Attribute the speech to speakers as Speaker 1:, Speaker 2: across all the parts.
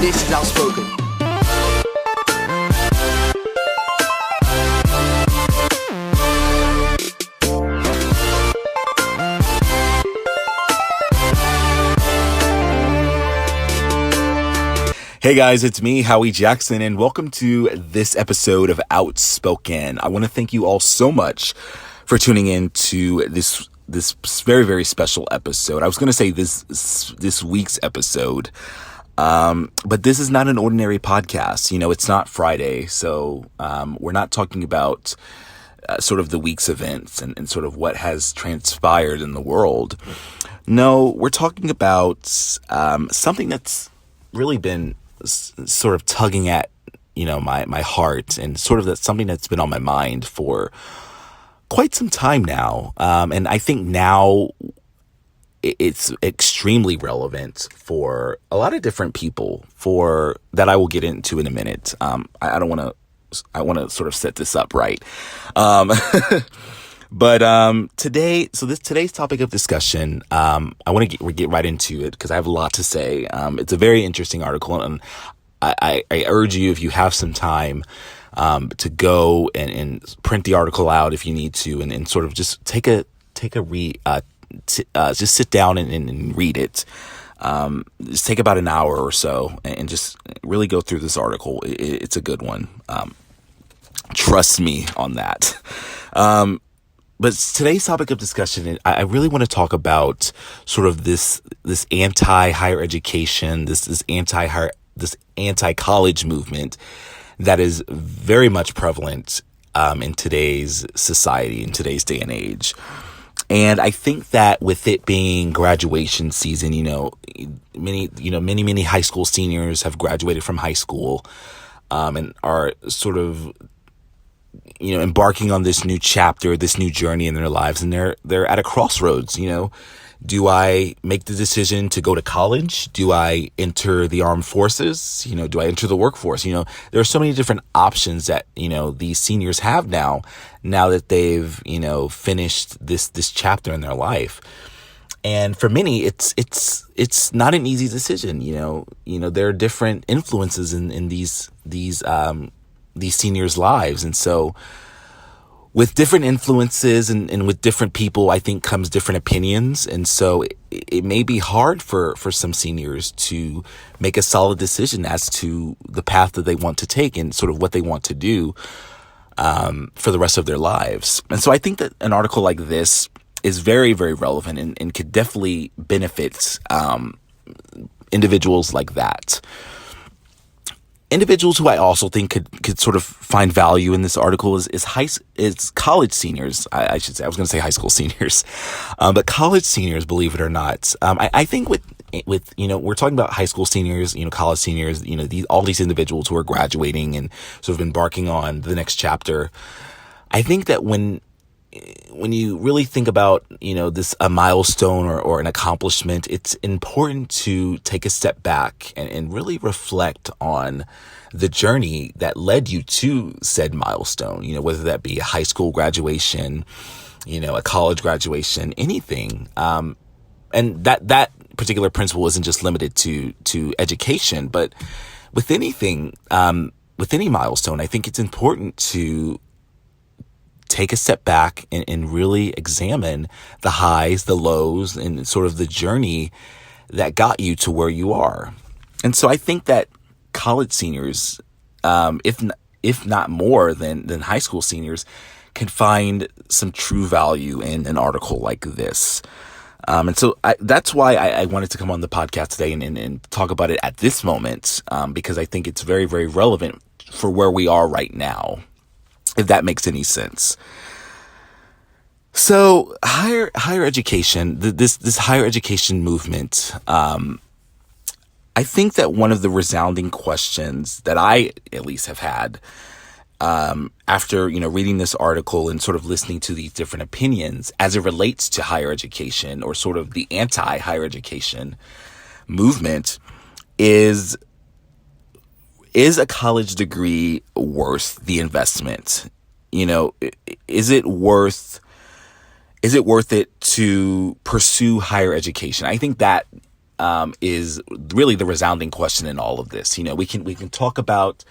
Speaker 1: This is Outspoken.
Speaker 2: Hey guys, it's me, Howie Jackson, and welcome to this episode of Outspoken. I want to thank you all so much for tuning in to this very, very special episode. I was going to say this week's episode, but this is not an ordinary podcast. You know, it's not Friday, so we're not talking about sort of the week's events and sort of what has transpired in the world. No, we're talking about something that's really been sort of tugging at, you know, my heart, and sort of that's something that's been on my mind for quite some time now. And I think now it's extremely relevant for a lot of different people for that I will get into in a minute. I want to sort of set this up right. But today's topic of discussion, I want to get right into it because I have a lot to say. It's a very interesting article, and I urge you, if you have some time, to go and print the article out if you need to, and sort of just take a read, just sit down and read it. Just take about an hour or so and just really go through this article. It's a good one. Trust me on that. But today's topic of discussion, I really want to talk about sort of this anti-higher education, this anti-college movement that is very much prevalent in today's society, in today's day and age. And I think that with it being graduation season, many high school seniors have graduated from high school and are sort of embarking on this new chapter, this new journey in their lives, and they're at a crossroads. Do I make the decision to go to college? Do I enter the armed forces? Do I enter the workforce? There are so many different options that these seniors have now that they've finished this chapter in their life. And for many, it's not an easy decision. There are different influences in these seniors' lives. And so with different influences and with different people, I think comes different opinions. And so it may be hard for some seniors to make a solid decision as to the path that they want to take and sort of what they want to do for the rest of their lives. And so I think that an article like this is very, very relevant and could definitely benefit individuals like that. Individuals who I also think could sort of find value in this article is college seniors. I should say, I was going to say high school seniors, but college seniors, believe it or not. I think with we're talking about high school seniors, college seniors, all these individuals who are graduating and sort of embarking on the next chapter. I think that when you really think about, this a milestone or an accomplishment, it's important to take a step back and really reflect on the journey that led you to said milestone, whether that be a high school graduation, a college graduation, anything. And that particular principle isn't just limited to education, but with anything, with any milestone, I think it's important to take a step back and really examine the highs, the lows, and sort of the journey that got you to where you are. And so I think that college seniors, if not more than high school seniors, can find some true value in an article like this. And so that's why I wanted to come on the podcast today and talk about it at this moment, because I think it's very, very relevant for where we are right now, if that makes any sense. So higher education, this higher education movement, I think that one of the resounding questions that I at least have had after reading this article and sort of listening to these different opinions as it relates to higher education, or sort of the anti-higher education movement, is a college degree worth the investment? Is it worth it to pursue higher education? I think that is really the resounding question in all of this. We can talk about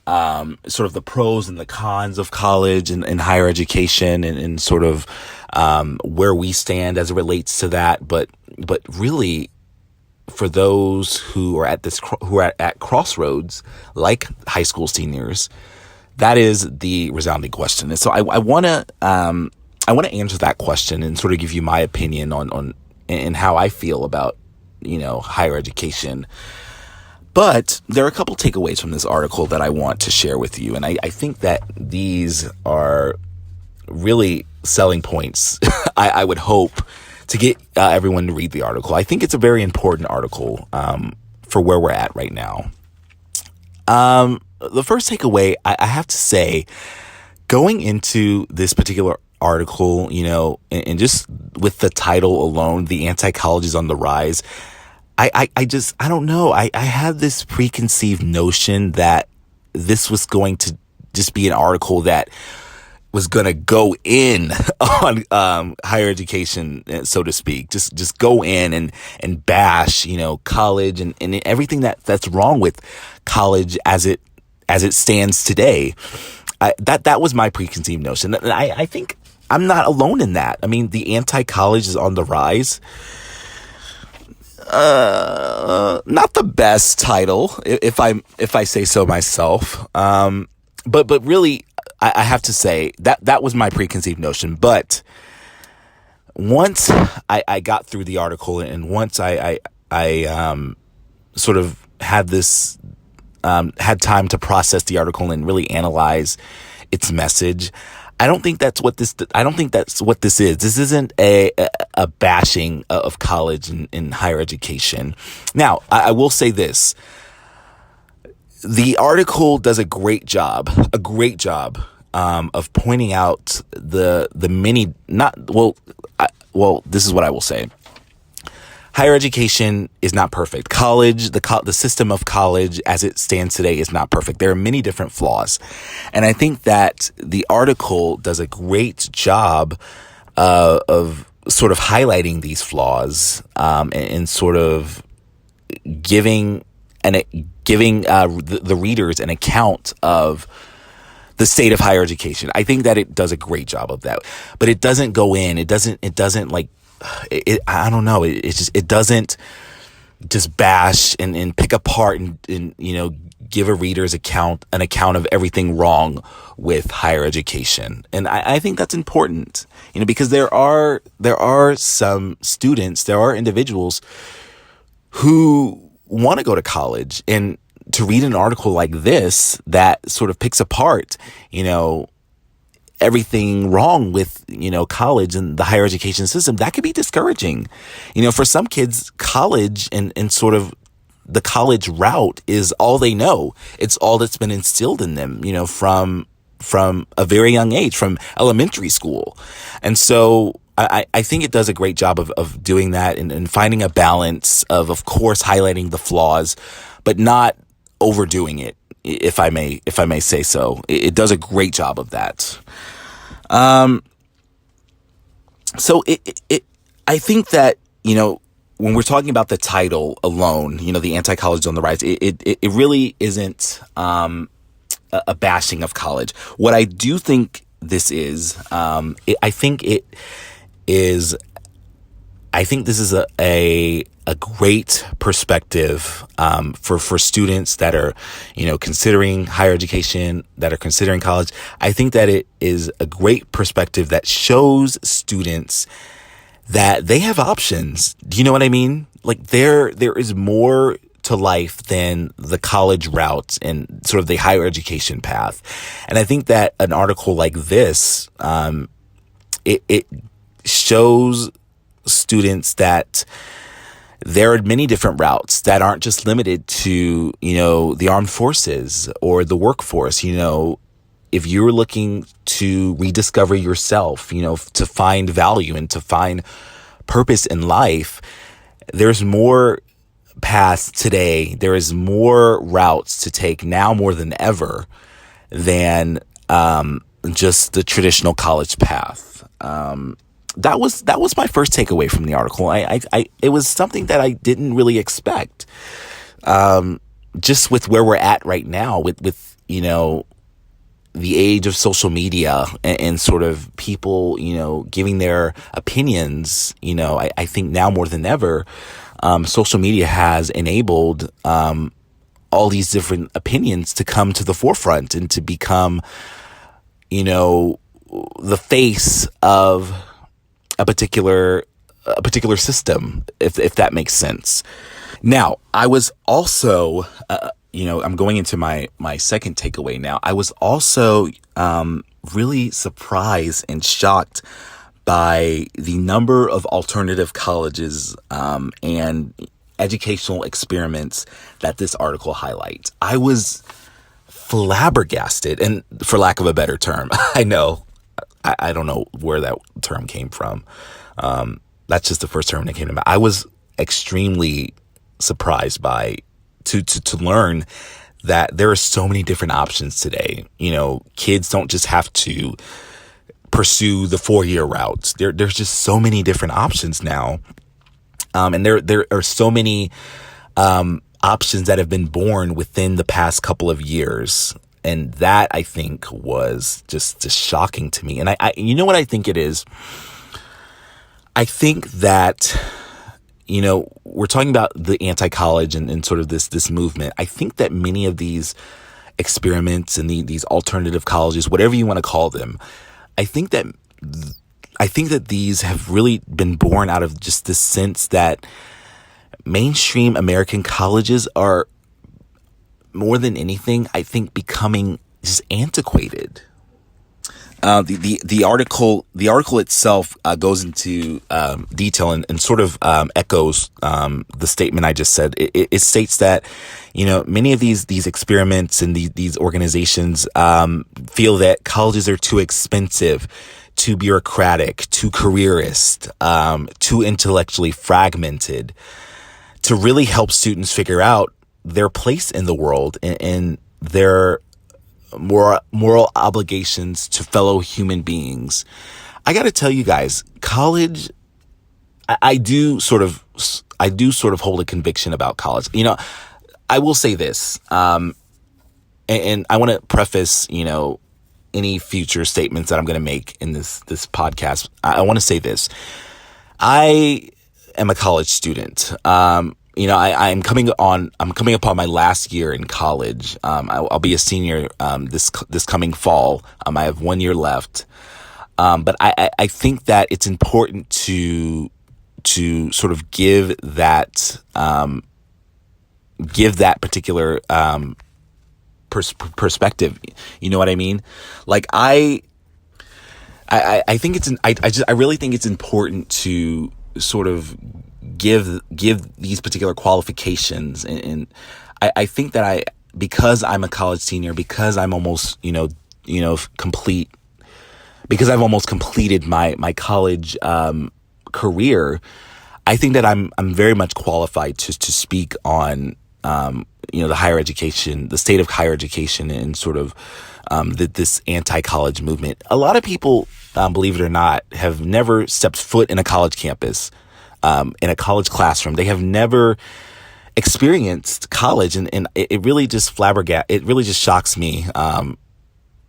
Speaker 2: sort of the pros and the cons of college and higher education and sort of where we stand as it relates to that. But really, for those who are at crossroads, like high school seniors, that is the resounding question. And so I want to answer that question and sort of give you my opinion on and how I feel about higher education. But there are a couple takeaways from this article that I want to share with you. And I think that these are really selling points, I would hope, to get everyone to read the article. I think it's a very important article for where we're at right now. The first takeaway, I have to say, going into this particular article, and just with the title alone, "The Anti-College is on the Rise," I don't know. I had this preconceived notion that this was going to just be an article that was going to go in on higher education, so to speak. Just go in and bash, college and everything that's wrong with college as it stands today. That was my preconceived notion. And I think I'm not alone in that. I mean, the anti-college is on the rise. Not the best title, if I say so myself. But really, I have to say that was my preconceived notion. But once I got through the article, and once I sort of had this had time to process the article and really analyze its message, I don't think that's what this is. This isn't a bashing of college and higher education. Now, I will say this. The article does a great job of pointing out the many, this is what I will say. Higher education is not perfect. College, the system of college as it stands today is not perfect. There are many different flaws. And I think that the article does a great job of sort of highlighting these flaws and sort of giving the readers an account of the state of higher education. I think that it does a great job of that. But it doesn't go in. It doesn't like, I don't know. It doesn't just bash and pick apart and give a reader's an account of everything wrong with higher education. And I think that's important, because there are some students, there are individuals who want to go to college, and to read an article like this that sort of picks apart, everything wrong with, college and the higher education system, that could be discouraging. For some kids, college and sort of the college route is all they know. It's all that's been instilled in them, from a very young age, from elementary school. And so I think it does a great job of doing that and finding a balance of course, highlighting the flaws, but not overdoing it, if I may say so. It does a great job of that. So I think that, when we're talking about the title alone, the anti-college on the rise, it really isn't, a bashing of college. What I do think this is, I think this is a great perspective for students that are, considering higher education, that are considering college. I think that it is a great perspective that shows students that they have options. Do you know what I mean? Like there is more to life than the college route and sort of the higher education path. And I think that an article like this, it shows students that there are many different routes that aren't just limited to, the armed forces or the workforce. If you're looking to rediscover yourself, to find value and to find purpose in life, there's more paths today. There is more routes to take now more than ever than just the traditional college path. that was my first takeaway from the article. It was something that I didn't really expect. Just with where we're at right now, with the age of social media and sort of people, giving their opinions. I think now more than ever, social media has enabled all these different opinions to come to the forefront and to become, the face of a particular system, if that makes sense. Now, I was also, I'm going into my second takeaway now. I was also really surprised and shocked by the number of alternative colleges and educational experiments that this article highlights. I was flabbergasted, and for lack of a better term, I don't know where that term came from. That's just the first term that came to mind. I was extremely surprised to learn that there are so many different options today. Kids don't just have to pursue the 4-year routes. There's just so many different options now. And there are so many options that have been born within the past couple of years. And that, I think, was just shocking to me. And I you know what I think it is? I think that, we're talking about the anti-college and sort of this movement. I think that many of these experiments and these alternative colleges, whatever you want to call them, I think that these have really been born out of just this sense that mainstream American colleges are, more than anything, I think, becoming just antiquated. The article itself goes into detail and sort of echoes the statement I just said. It states that many of these experiments and these organizations feel that colleges are too expensive, too bureaucratic, too careerist, too intellectually fragmented to really help students figure out their place in the world and their moral obligations to fellow human beings. I got to tell you guys, college, I do sort of hold a conviction about college. I will say this, and I want to preface, any future statements that I'm going to make in this podcast. I want to say this. I am a college student. I'm coming upon my last year in college. I'll be a senior this coming fall. I have 1 year left. But I think that it's important to sort of give that particular perspective. You know what I mean? Like I think I really think it's important to sort of give these particular qualifications, and I think that because I'm a college senior, because I'm almost complete, because I've almost completed my college career, I think that I'm very much qualified to speak on the higher education, the state of higher education, and sort of this anti-college movement. A lot of people, believe it or not, have never stepped foot in a college campus, in a college classroom. They have never experienced college, and it really just it really just shocks me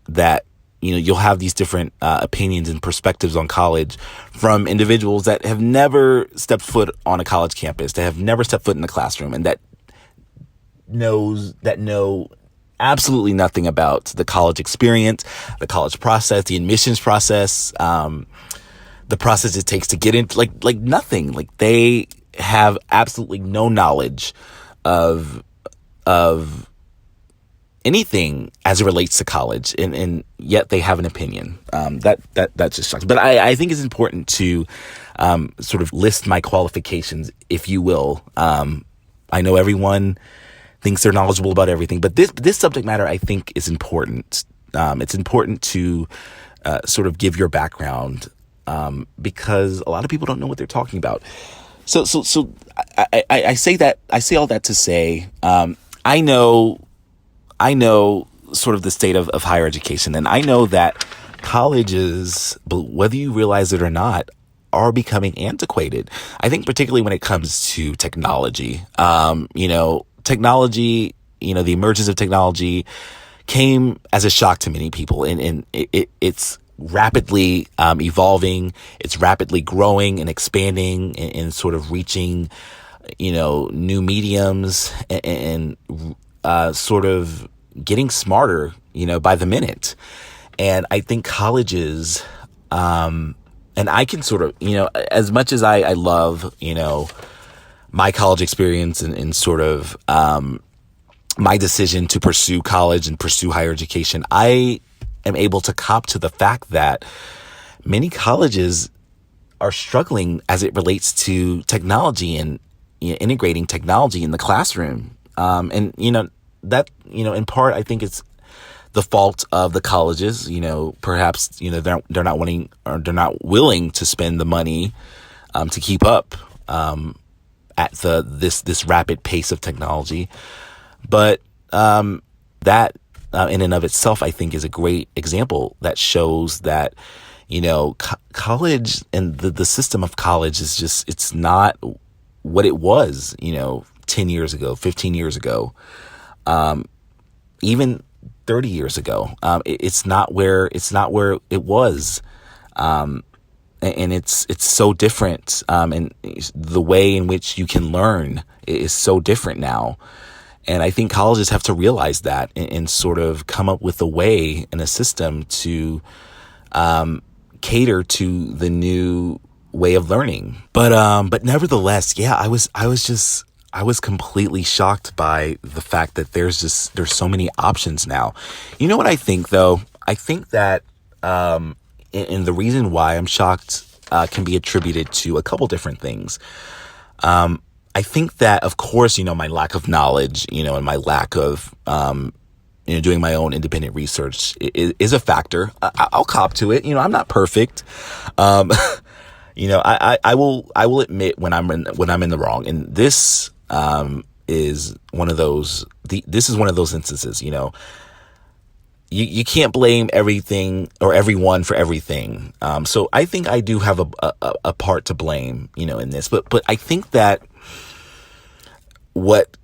Speaker 2: that you'll have these different opinions and perspectives on college from individuals that have never stepped foot on a college campus, that have never stepped foot in a classroom, and that know absolutely nothing about the college experience, the college process, the admissions process, the process it takes to get in, like nothing. Like they have absolutely no knowledge of anything as it relates to college, and yet they have an opinion. That just shocks. But I think it's important to sort of list my qualifications, if you will. I know everyone thinks they're knowledgeable about everything, but this subject matter, I think, is important. It's important to sort of give your background, because a lot of people don't know what they're talking about. So I say all that to say, I know sort of the state of higher education, and I know that colleges, whether you realize it or not, are becoming antiquated. I think particularly when it comes to technology, technology, the emergence of technology came as a shock to many people, and it's rapidly evolving. It's rapidly growing and expanding and sort of reaching, new mediums and sort of getting smarter, by the minute. And I think colleges, and I can sort of, as much as I love, my college experience and sort of my decision to pursue college and pursue higher education, I am able to cop to the fact that many colleges are struggling as it relates to technology and integrating technology in the classroom. And in part, I think it's the fault of the colleges. Perhaps they're not wanting, or they're not willing to spend the money to keep up at this rapid pace of technology. But that in and of itself, I think, is a great example that shows that college and the system of college is just, it's not what it was 10 years ago, 15 years ago, even 30 years ago. It's not where it was. And it's so different. And the way in which you can learn is so different now. And I think colleges have to realize that and sort of come up with a way and a system to cater to the new way of learning. But nevertheless, yeah, I was completely shocked by the fact that there's so many options now. You know what I think, though? I think that and the reason why I'm shocked can be attributed to a couple different things. I think that, of course, my lack of knowledge, and my lack of, doing my own independent research is a factor. I'll cop to it. I'm not perfect. I will admit when I'm in the wrong. And this, is one of those, this is one of those instances, you can't blame everything or everyone for everything. So I think I do have a part to blame, in this, but I think that what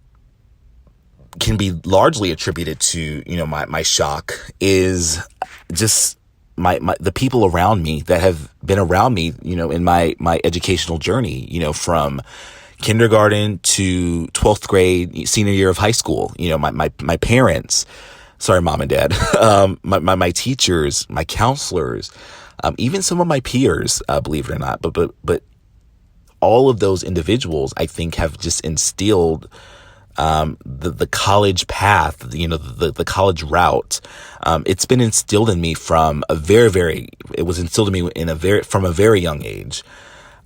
Speaker 2: can be largely attributed to, my shock is just the people around me that have been around me, in my educational journey, from kindergarten to 12th grade, senior year of high school. My parents, sorry, mom and dad, my teachers, my counselors, even some of my peers, believe it or not, but all of those individuals, I think, have just instilled the college path, the college route. It's been instilled in me from a it was instilled in me from a very young age.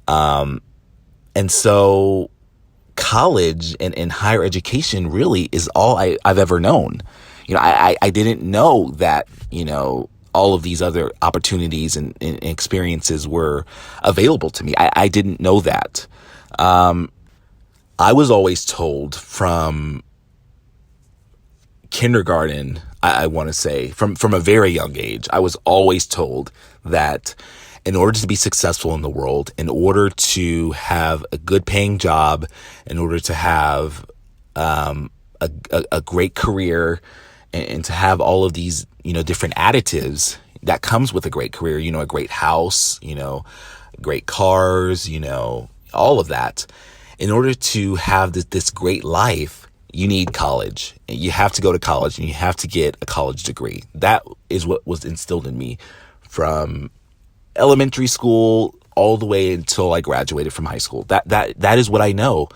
Speaker 2: And so college and higher education really is all I've ever known. I didn't know that, all of these other opportunities and experiences were available to me. I didn't know that. I was always told from kindergarten, I want to say, from a very young age, I was always told that in order to be successful in the world, in order to have a good paying job, in order to have a great career, and to have all of these, different additives that comes with a great career, a great house, great cars, all of that. In order to have this great life, you need college. You have to go to college and you have to get a college degree. That is what was instilled in me from elementary school all the way until I graduated from high school. That is what I know.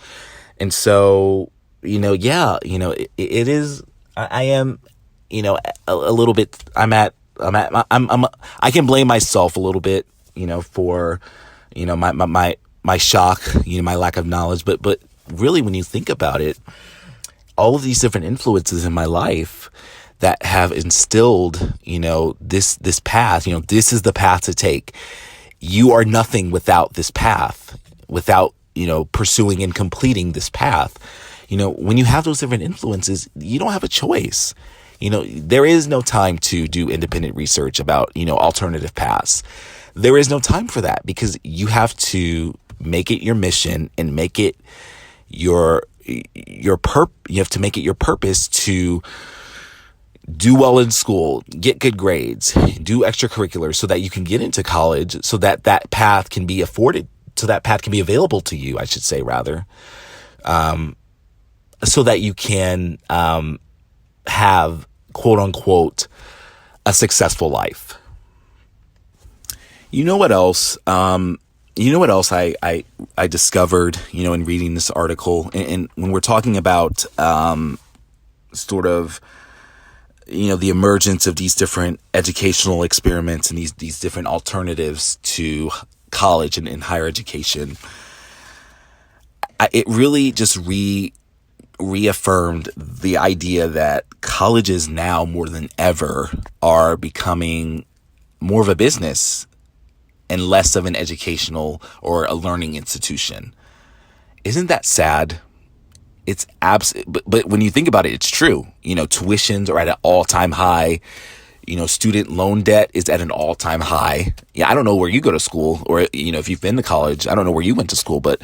Speaker 2: And so, it is, I am, a little bit, I can blame myself a little bit, for, my shock, my lack of knowledge, but really when you think about it, all of these different influences in my life that have instilled, this path, this is the path to take. You are nothing without this path, without, pursuing and completing this path. When you have those different influences, you don't have a choice. There is no time to do independent research about, alternative paths. There is no time for that because you have to make it your mission and make it you have to make it your purpose to do well in school, get good grades, do extracurriculars so that you can get into college, so that that path can be afforded, so that path can be available to you, I should say, rather, so that you can have, quote unquote, a successful life. You know what else? I discovered, in reading this article, and when we're talking about sort of, the emergence of these different educational experiments and these different alternatives to college and higher education, it really just reaffirmed the idea that colleges now more than ever are becoming more of a business and less of an educational or a learning institution. Isn't that sad? It's but when you think about it, it's true. Tuitions are at an all-time high. Student loan debt is at an all-time high. Yeah, I don't know where you go to school, or, if you've been to college, I don't know where you went to school, but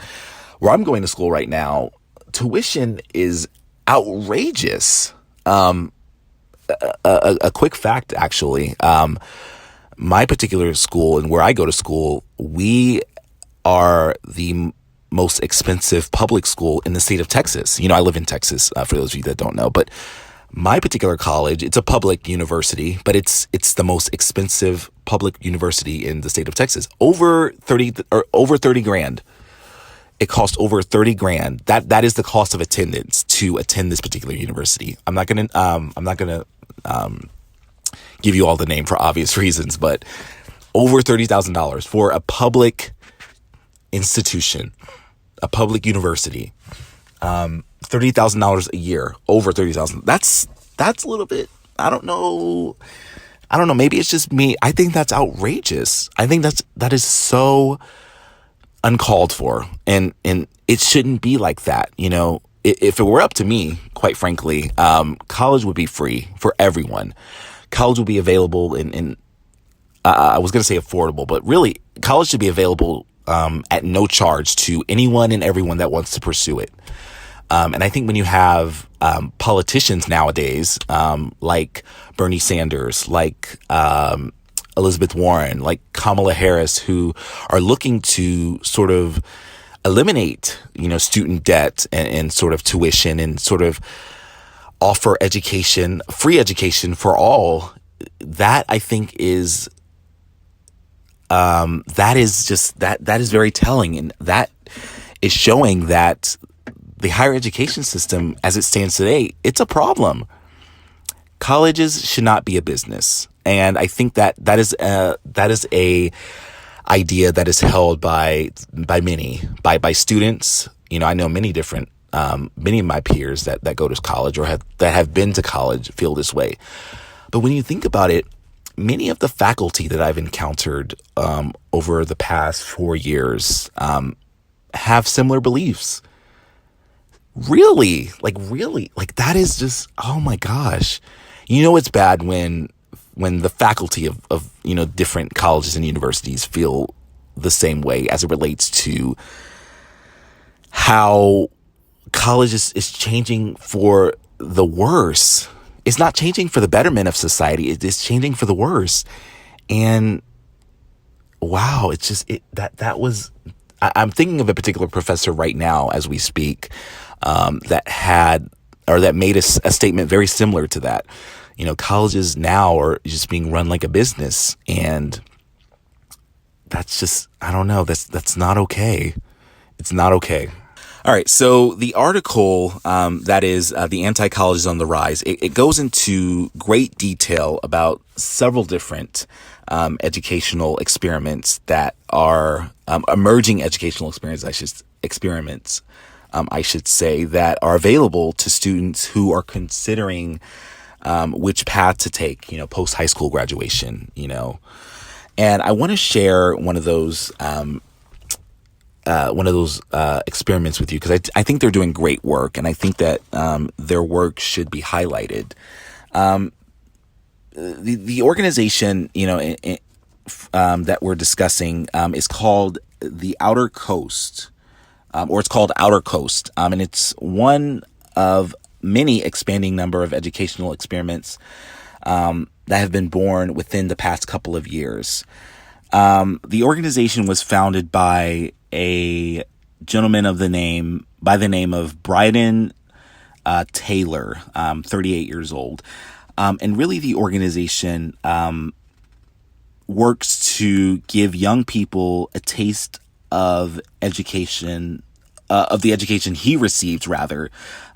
Speaker 2: where I'm going to school right now, tuition is outrageous. A quick fact, actually, my particular school and where I go to school, we are the most expensive public school in the state of Texas. I live in Texas, for those of you that don't know, but my particular college, it's a public university, but it's the most expensive public university in the state of Texas. Over 30 grand. It costs over 30 grand. That is the cost of attendance to attend this particular university. I'm not going to give you all the name for obvious reasons, but over $30,000 for a public institution, a public university, $30,000 a year, over $30,000. That's a little bit, I don't know. Maybe it's just me. I think that's outrageous. I think that is so uncalled for, and it shouldn't be like that. If it were up to me, quite frankly, college would be free for everyone. College would be available in I was going to say affordable, but really college should be available at no charge to anyone and everyone that wants to pursue it. And I think when you have politicians nowadays, like Bernie Sanders, like Elizabeth Warren, like Kamala Harris, who are looking to sort of eliminate, student debt and sort of tuition and sort of offer education, free education for all, that I think is that is very telling, and that is showing that the higher education system as it stands today, it's a problem. Colleges should not be a business, and I think that is a idea that is held by many, by students. I know many different many of my peers that go to college or that have been to college feel this way. But when you think about it, many of the faculty that I've encountered over the past 4 years have similar beliefs. Really, that is just, oh my gosh. It's bad when the faculty of different colleges and universities feel the same way as it relates to how college is changing for the worse. It's not changing for the betterment of society. It is changing for the worse. And wow, it's just that was. I'm thinking of a particular professor right now as we speak that made a statement very similar to that. Colleges now are just being run like a business, and that's just, I don't know. That's not okay. It's not okay. All right, so the article that is the Anti-College is on the Rise, it goes into great detail about several different educational experiments that are emerging educational experiments, I should say, that are available to students who are considering which path to take, post-high school graduation, And I want to share one of those experiments with you, because I think they're doing great work, and I think that their work should be highlighted. The organization, that we're discussing is called the Outer Coast, or it's called Outer Coast, and it's one of many expanding number of educational experiments that have been born within the past couple of years. The organization was founded by a gentleman by the name of Bryden Taylor, 38 years old. And really the organization works to give young people a taste of education, of the education he received, rather,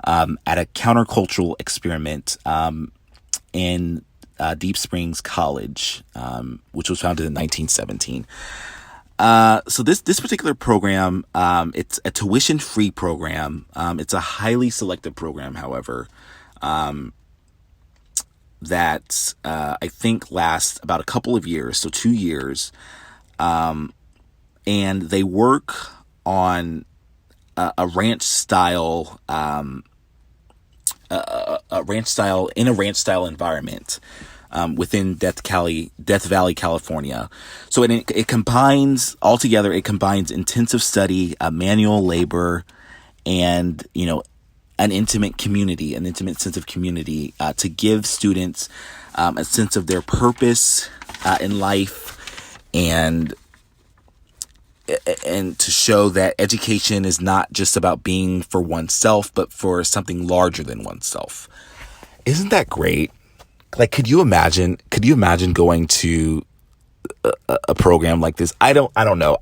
Speaker 2: at a countercultural experiment in Deep Springs College, which was founded in 1917. So this particular program, it's a tuition-free program. It's a highly selective program, however, that I think lasts about a couple of years, so 2 years, and they work on a ranch style environment within Death Valley, California. So it combines intensive study, manual labor, and an intimate sense of community to give students a sense of their purpose in life, and to show that education is not just about being for oneself, but for something larger than oneself. Isn't that great? Like, could you imagine going to a program like this? I don't know.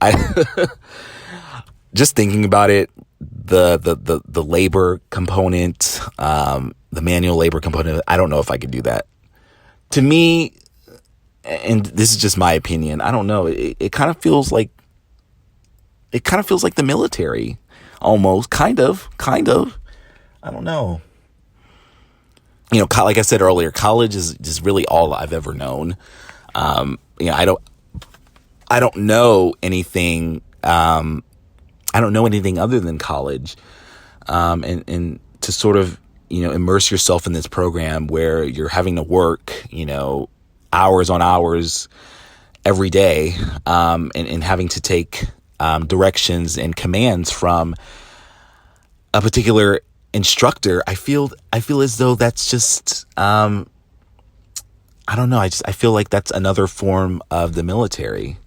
Speaker 2: Just thinking about it, the labor component, the manual labor component, I don't know if I could do that. To me, and this is just my opinion, I don't know. It kind of feels like the military, almost, kind of. I don't know. Like I said earlier, college is just really all I've ever known. I don't know anything. I don't know anything other than college. And to sort of, immerse yourself in this program where you're having to work, hours on hours every day, and having to take directions and commands from a particular instructor, I feel as though that's just I don't know, I feel like that's another form of the military.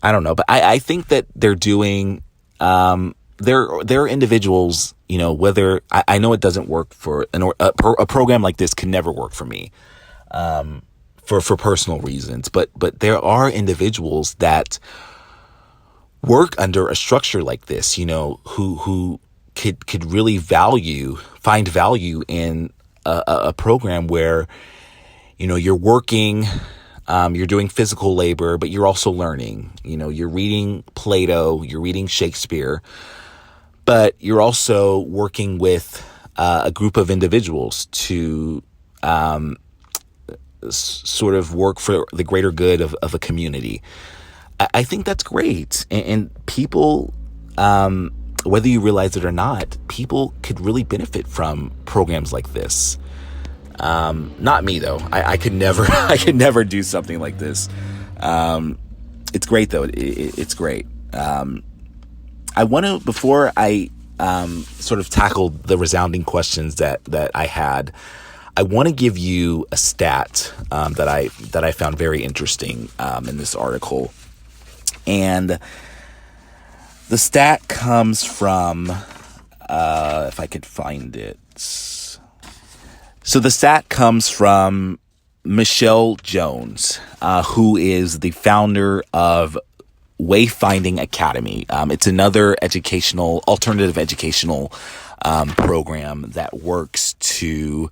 Speaker 2: I don't know, but I think that they're doing there are individuals, whether I know it doesn't work for a program like this can never work for me for personal reasons, but there are individuals that work under a structure like this, who could really find value in a program where, you're working, you're doing physical labor, but you're also learning. You're reading Plato, you're reading Shakespeare, but you're also working with a group of individuals to sort of work for the greater good of a community. I think that's great. And people, whether you realize it or not, people could really benefit from programs like this. Not me though. I could never do something like this. It's great though. It's great. I want to, before I sort of tackle the resounding questions that I had, I want to give you a stat that I found very interesting in this article. And the stat comes from, if I could find it. So the stat comes from Michelle Jones, who is the founder of Wayfinding Academy. It's another alternative educational program that works to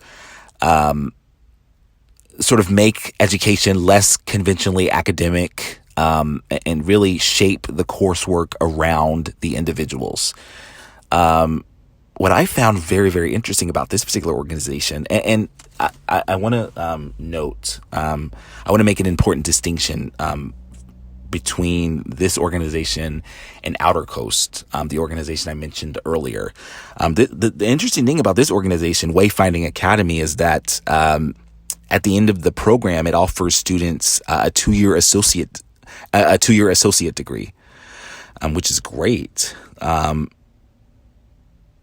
Speaker 2: sort of make education less conventionally academic, and really shape the coursework around the individuals. What I found very, very interesting about this particular organization, and I want to note, I want to make an important distinction between this organization and Outer Coast, the organization I mentioned earlier. The interesting thing about this organization, Wayfinding Academy, is that at the end of the program, it offers students a two-year associate degree, which is great.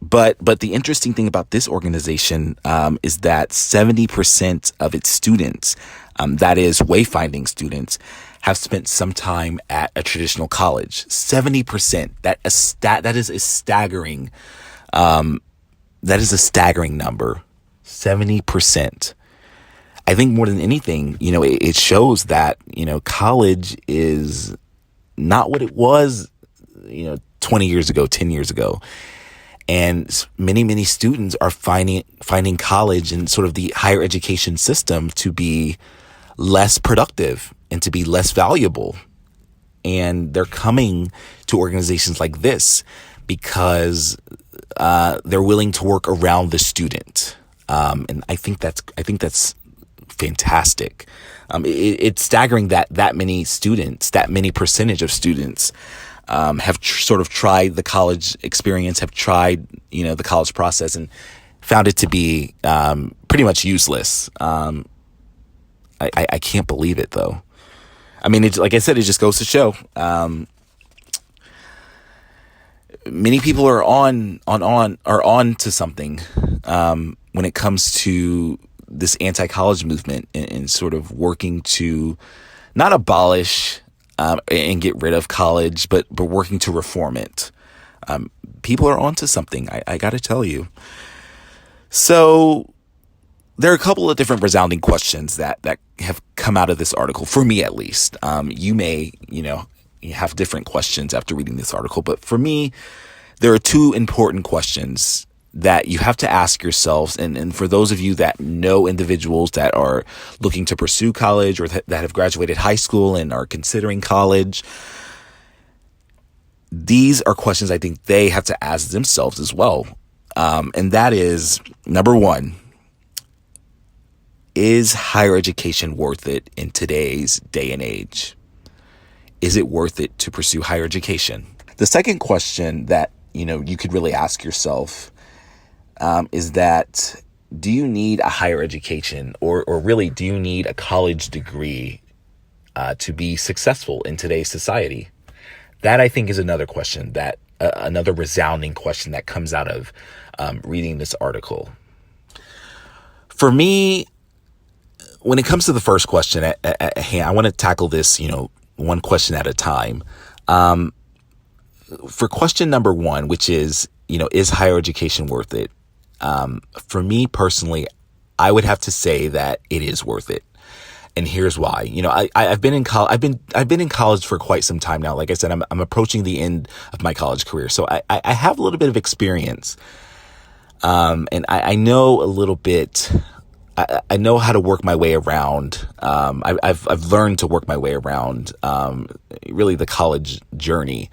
Speaker 2: But the interesting thing about this organization is that 70% of its students, that is wayfinding students, have spent some time at a traditional college. 70%. That is a staggering. That is a staggering number. 70%. I think more than anything, it shows that, college is not what it was, 20 years ago, 10 years ago. And many, many students are finding college and sort of the higher education system to be less productive and to be less valuable. And they're coming to organizations like this because they're willing to work around the student. And I think that's fantastic. It's staggering that many students, that many percentage of students have sort of tried the college experience, have tried, the college process and found it to be pretty much useless. I can't believe it, though. I mean, like I said, it just goes to show. Many people are on to something when it comes to this anti-college movement and sort of working to not abolish and get rid of college, but working to reform it. People are onto something, I got to tell you. So there are a couple of different resounding questions that have come out of this article, for me at least. You may, you have different questions after reading this article, but for me, there are two important questions that you have to ask yourselves. And for those of you that know individuals that are looking to pursue college or that have graduated high school and are considering college, these are questions I think they have to ask themselves as well. And that is, number one, is higher education worth it in today's day and age? Is it worth it to pursue higher education? The second question that, you could really ask yourself is that, do you need a higher education or really do you need a college degree to be successful in today's society? That, I think, is another question another resounding question that comes out of reading this article. For me, when it comes to the first question at hand, I want to tackle this, one question at a time. For question number one, which is higher education worth it? For me personally, I would have to say that it is worth it. And here's why. I've been in college for quite some time now. Like I said, I'm approaching the end of my college career. So I have a little bit of experience. And I know a little bit. I know how to work my way around. I've learned to work my way around really the college journey.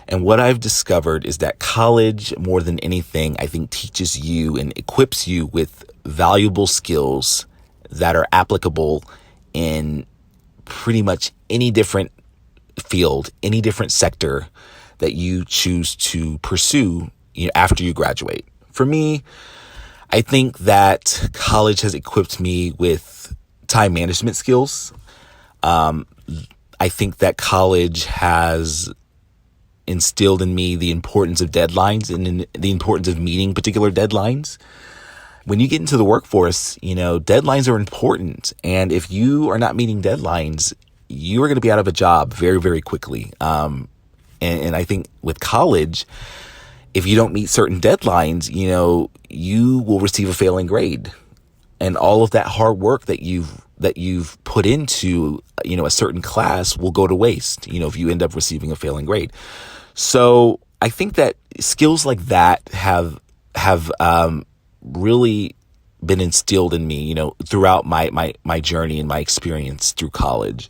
Speaker 2: And what I've discovered is that college, more than anything, I think teaches you and equips you with valuable skills that are applicable in pretty much any different field, any different sector that you choose to pursue after you graduate. For me, I think that college has equipped me with time management skills. I think that college has instilled in me the importance of deadlines and the importance of meeting particular deadlines. When you get into the workforce, deadlines are important. And if you are not meeting deadlines, you are going to be out of a job very, very quickly. And I think with college, if you don't meet certain deadlines, you will receive a failing grade. And all of that hard work that you've put into, a certain class will go to waste, if you end up receiving a failing grade. So I think that skills like that have really been instilled in me, throughout my journey and my experience through college.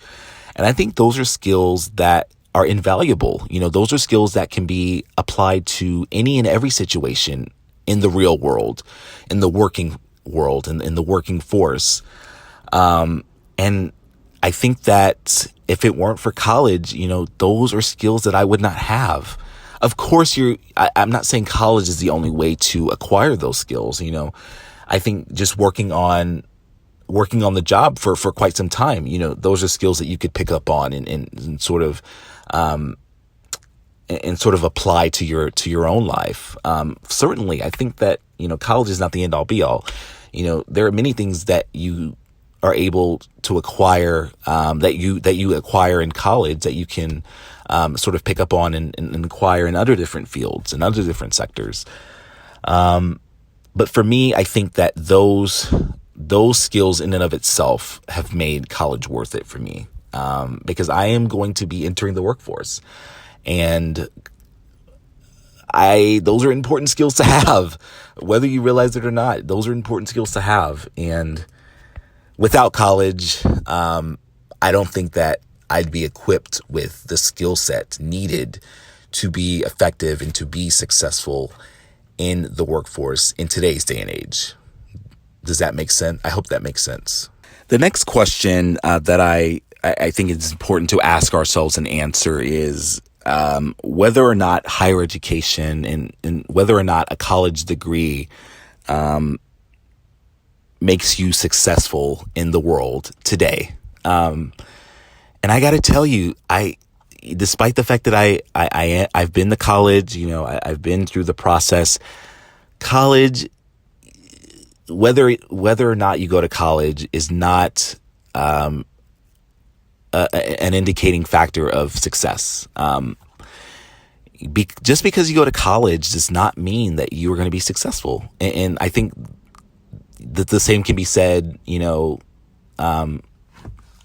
Speaker 2: And I think those are skills that are invaluable. Those are skills that can be applied to any and every situation in the real world, in the working world, and in the working force. And I think that if it weren't for college, those are skills that I would not have. Of course, I'm not saying college is the only way to acquire those skills. I think just working working on the job for quite some time. Those are skills that you could pick up on and sort of apply to your own life. Certainly, I think that college is not the end all be all. There are many things that you are able to acquire, that you acquire in college that you can sort of pick up on and acquire in other different fields and other different sectors. But for me, I think that those skills in and of itself have made college worth it for me, because I am going to be entering the workforce, and those are important skills to have, whether you realize it or not. Those are important skills to have, and without college, I don't think that I'd be equipped with the skill set needed to be effective and to be successful in the workforce in today's day and age. Does that make sense? I hope that makes sense. The next question that I think it's important to ask ourselves and answer is whether or not higher education and whether or not a college degree makes you successful in the world today. And I got to tell you, despite the fact that I've been to college, I've been through the process. College, whether or not you go to college, is not an indicating factor of success. Just because you go to college does not mean that you are going to be successful. And I think that the same can be said,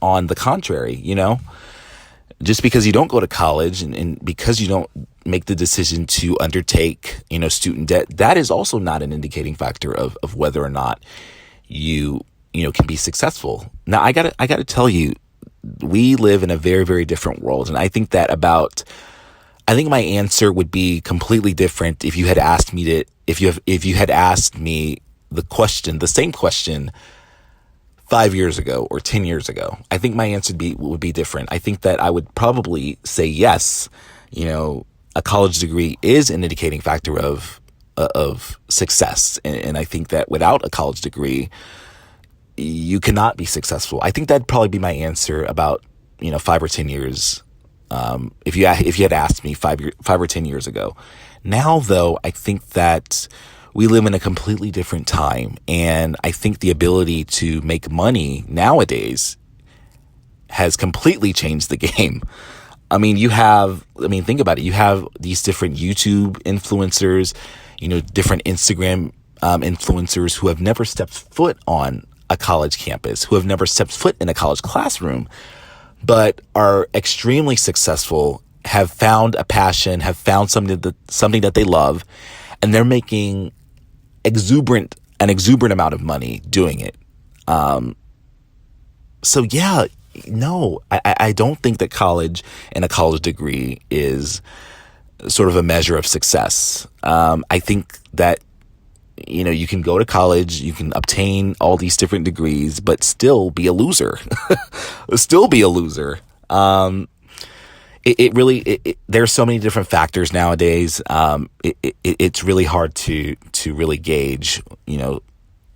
Speaker 2: on the contrary. Just because you don't go to college and because you don't make the decision to undertake, student debt, that is also not an indicating factor of whether or not you can be successful. Now, I gotta tell you, we live in a very, very different world. And I think my answer would be completely different if you had asked me if you had asked me the same question 5 years ago or 10 years ago. I think my answer would be different. I think that I would probably say yes. A college degree is an indicating factor of success, and I think that without a college degree, you cannot be successful. I think that'd probably be my answer about 5 or 10 years. If you had asked me 5 or 10 years ago. Now, though, I think that we live in a completely different time, and I think the ability to make money nowadays has completely changed the game. Think about it. You have these different YouTube influencers, different Instagram influencers who have never stepped foot on a college campus, who have never stepped foot in a college classroom, but are extremely successful, have found a passion, have found something that they love, and they're making an exuberant amount of money doing it. So yeah, no, I don't think that college and a college degree is sort of a measure of success. I think that, you can go to college, you can obtain all these different degrees, but still be a loser. There's so many different factors nowadays. It's really hard to really gauge,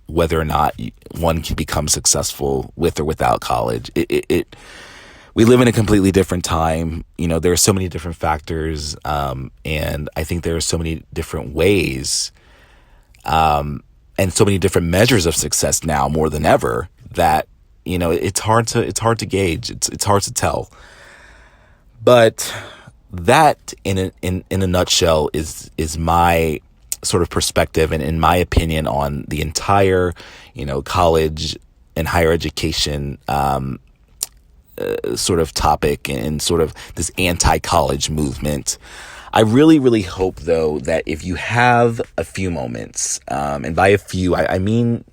Speaker 2: whether or not one can become successful with or without college. We live in a completely different time. There are so many different factors, and I think there are so many different ways, and so many different measures of success now more than ever that it's hard to gauge. It's hard to tell. But that, in a nutshell, is my sort of perspective and in my opinion on the entire, college and higher education sort of topic and sort of this anti-college movement. I really, really hope, though, that if you have a few moments, and by a few, I mean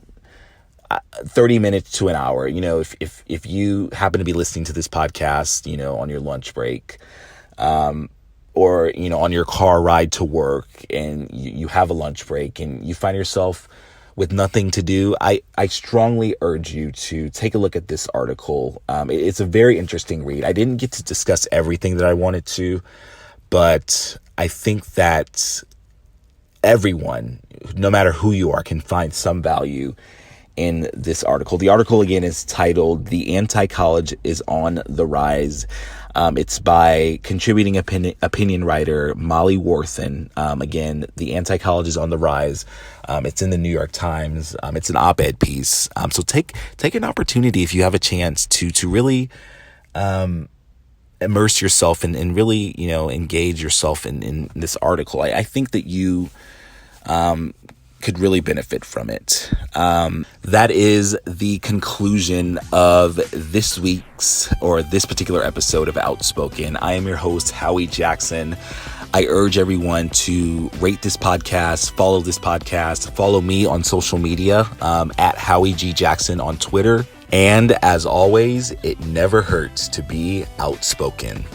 Speaker 2: 30 minutes to an hour, if you happen to be listening to this podcast, on your lunch break, or, on your car ride to work, and you have a lunch break and you find yourself with nothing to do, I strongly urge you to take a look at this article. It's a very interesting read. I didn't get to discuss everything that I wanted to, but I think that everyone, no matter who you are, can find some value in this article. The article, again, is titled "The Anti-College is on the Rise." It's by contributing opinion writer Molly Worthen. Again, "The Anti-College is on the Rise." It's in the New York Times. It's an op-ed piece. So take an opportunity, if you have a chance, to really immerse yourself and really, engage yourself in this article. I think that you could really benefit from it. That is the conclusion of this particular episode of Outspoken. I am your host, Howie Jackson. I urge everyone to rate this podcast, follow me on social media, at Howie G. Jackson on Twitter. And as always, it never hurts to be outspoken.